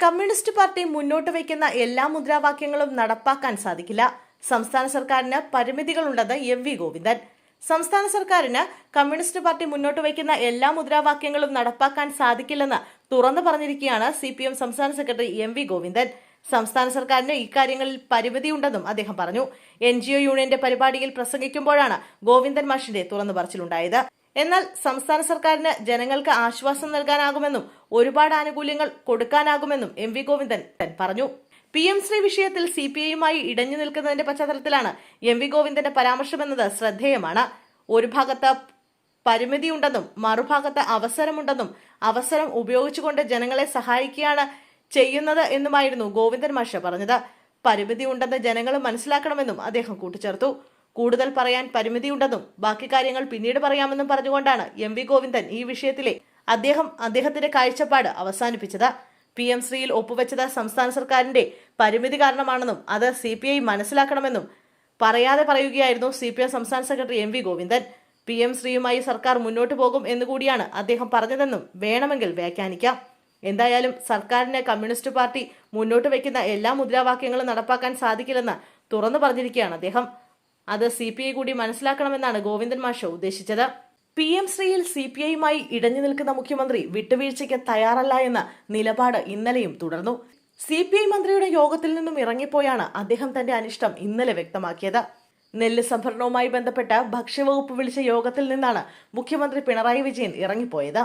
Communist party മുന്നോട്ട് വയ്ക്കുന്ന എല്ലാ മുദ്രാവാക്യങ്ങളും നടപ്പാക്കാൻ സാധിക്കില്ല. സംസ്ഥാന സർക്കാരിന് പരിമിതികളുണ്ടെന്ന് എം.വി. ഗോവിന്ദൻ. സംസ്ഥാന സർക്കാരിന് കമ്മ്യൂണിസ്റ്റ് പാർട്ടി മുന്നോട്ട് വയ്ക്കുന്ന എല്ലാ മുദ്രാവാക്യങ്ങളും നടപ്പാക്കാൻ സാധിക്കില്ലെന്ന് തുറന്നു പറഞ്ഞിരിക്കുകയാണ് CPM സംസ്ഥാന സെക്രട്ടറി എം.വി. ഗോവിന്ദൻ. സംസ്ഥാന സർക്കാരിന് ഇക്കാര്യങ്ങളിൽ പരിമിതിയുണ്ടെന്നും അദ്ദേഹം പറഞ്ഞു. NGO യൂണിയന്റെ പരിപാടിയിൽ പ്രസംഗിക്കുമ്പോഴാണ് ഗോവിന്ദൻ മാഷിന്റെ തുറന്നു പറച്ചിലുണ്ടായത്. എന്നാൽ സംസ്ഥാന സർക്കാരിന് ജനങ്ങൾക്ക് ആശ്വാസം നൽകാനാകുമെന്നും ഒരുപാട് ആനുകൂല്യങ്ങൾ കൊടുക്കാനാകുമെന്നും എം.വി. ഗോവിന്ദൻ പറഞ്ഞു. PM ശ്രീ വിഷയത്തിൽ CPIയുമായി ഇടഞ്ഞു നിൽക്കുന്നതിന്റെ പശ്ചാത്തലത്തിലാണ് എം.വി. ഗോവിന്ദന്റെ പരാമർശമെന്നത് ശ്രദ്ധേയമാണ്. ഒരു ഭാഗത്ത് പരിമിതിയുണ്ടെന്നും മറുഭാഗത്ത് അവസരമുണ്ടെന്നും അവസരം ഉപയോഗിച്ചുകൊണ്ട് ജനങ്ങളെ സഹായിക്കുകയാണ് ചെയ്യുന്നത് എന്നുമായിരുന്നു ഗോവിന്ദൻ മാഷ് പറഞ്ഞത്. പരിമിതി ഉണ്ടെന്ന് ജനങ്ങൾ മനസ്സിലാക്കണമെന്നും അദ്ദേഹം കൂട്ടിച്ചേർത്തു. കൂടുതൽ പറയാൻ പരിമിതിയുണ്ടെന്നും ബാക്കി കാര്യങ്ങൾ പിന്നീട് പറയാമെന്നും പറഞ്ഞുകൊണ്ടാണ് എം.വി. ഗോവിന്ദൻ ഈ വിഷയത്തിലെ അദ്ദേഹത്തിന്റെ കാഴ്ചപ്പാട് അവസാനിപ്പിച്ചത്. PM ശ്രീയിൽ ഒപ്പുവെച്ചത് സംസ്ഥാന സർക്കാരിന്റെ പരിമിതി കാരണമാണെന്നും അത് CPI മനസ്സിലാക്കണമെന്നും പറയാതെ പറയുകയായിരുന്നു CPM സംസ്ഥാന സെക്രട്ടറി എം.വി. ഗോവിന്ദൻ. PM ശ്രീയുമായി സർക്കാർ മുന്നോട്ട് പോകും എന്നുകൂടിയാണ് അദ്ദേഹം പറഞ്ഞതെന്നും വേണമെങ്കിൽ വ്യാഖ്യാനിക്കാം. എന്തായാലും സർക്കാരിന് കമ്മ്യൂണിസ്റ്റ് പാർട്ടി മുന്നോട്ട് വയ്ക്കുന്ന എല്ലാ മുദ്രാവാക്യങ്ങളും നടപ്പാക്കാൻ സാധിക്കില്ലെന്ന് തുറന്നു പറഞ്ഞിരിക്കുകയാണ് അദ്ദേഹം. അത് CPI കൂടി മനസ്സിലാക്കണമെന്നാണ് ഗോവിന്ദൻ മാഷ് ഉദ്ദേശിച്ചത്. PM ശ്രീയിൽ CPIയുമായി ഇടഞ്ഞു നിൽക്കുന്ന മുഖ്യമന്ത്രി വിട്ടുവീഴ്ചയ്ക്ക് തയ്യാറല്ല എന്ന നിലപാട് ഇന്നലെയും തുടർന്നു. CPI മന്ത്രിയുടെ യോഗത്തിൽ നിന്നും ഇറങ്ങിപ്പോയാണ് അദ്ദേഹം തന്റെ അനിഷ്ടം ഇന്നലെ വ്യക്തമാക്കിയത്. നെല്ല് സംഭരണവുമായി ബന്ധപ്പെട്ട് ഭക്ഷ്യവകുപ്പ് വിളിച്ച യോഗത്തിൽ നിന്നാണ് മുഖ്യമന്ത്രി പിണറായി വിജയൻ ഇറങ്ങിപ്പോയത്.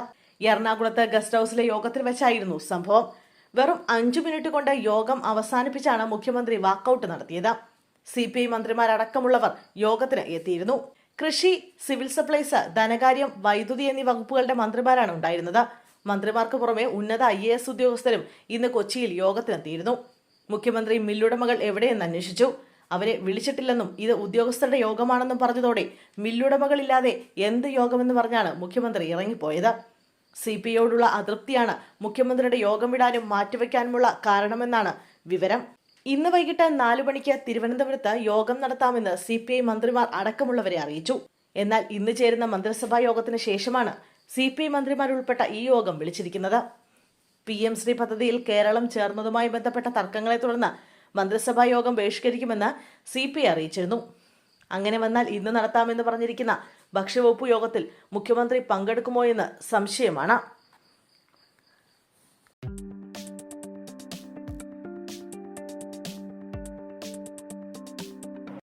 എറണാകുളത്ത് ഗസ്റ്റ് ഹൌസിലെ യോഗത്തിൽ വെച്ചായിരുന്നു സംഭവം. വെറും 5 മിനിറ്റ് കൊണ്ട് യോഗം അവസാനിപ്പിച്ചാണ് മുഖ്യമന്ത്രി വാക്കൌട്ട് നടത്തിയത്. CPI മന്ത്രിമാരടക്കമുള്ളവർ യോഗത്തിന് എത്തിയിരുന്നു. കൃഷി, സിവിൽ സപ്ലൈസ്, ധനകാര്യം, വൈദ്യുതി എന്നീ വകുപ്പുകളുടെ മന്ത്രിമാരാണ് ഉണ്ടായിരുന്നത്. മന്ത്രിമാർക്ക് പുറമെ ഉന്നത IAS ഉദ്യോഗസ്ഥരും ഇന്ന് കൊച്ചിയിൽ യോഗത്തിനെത്തിയിരുന്നു. മുഖ്യമന്ത്രി മില്ലുടമകൾ എവിടെയെന്ന് അന്വേഷിച്ചു. അവരെ വിളിച്ചിട്ടില്ലെന്നും ഇത് ഉദ്യോഗസ്ഥരുടെ യോഗമാണെന്നും പറഞ്ഞതോടെ മില്ലുടമകളില്ലാതെ എന്ത് യോഗമെന്ന് പറഞ്ഞാണ് മുഖ്യമന്ത്രി ഇറങ്ങിപ്പോയത്. CPIയോടുള്ള അതൃപ്തിയാണ് മുഖ്യമന്ത്രിയുടെ യോഗം വിടാനും മാറ്റിവെക്കാനുമുള്ള കാരണമെന്നാണ് വിവരം. ഇന്ന് വൈകിട്ട് 4 മണിക്ക് തിരുവനന്തപുരത്ത് യോഗം നടത്താമെന്ന് CPI മന്ത്രിമാർ അടക്കമുള്ളവരെ അറിയിച്ചു. എന്നാൽ ഇന്ന് ചേരുന്ന മന്ത്രിസഭാ യോഗത്തിന് ശേഷമാണ് CPI മന്ത്രിമാരുൾപ്പെട്ട ഈ യോഗം വിളിച്ചിരിക്കുന്നത്. PM ശ്രീ പദ്ധതിയിൽ കേരളം ചേർന്നതുമായി ബന്ധപ്പെട്ട തർക്കങ്ങളെ തുടർന്ന് മന്ത്രിസഭാ യോഗം ബഹിഷ്കരിക്കുമെന്ന് CPI അറിയിച്ചിരുന്നു. അങ്ങനെ വന്നാൽ ഇന്ന് നടത്താമെന്ന് പറഞ്ഞിരിക്കുന്ന ഭക്ഷ്യവകുപ്പ് യോഗത്തിൽ മുഖ്യമന്ത്രി പങ്കെടുക്കുമോ എന്ന് സംശയമാണ്.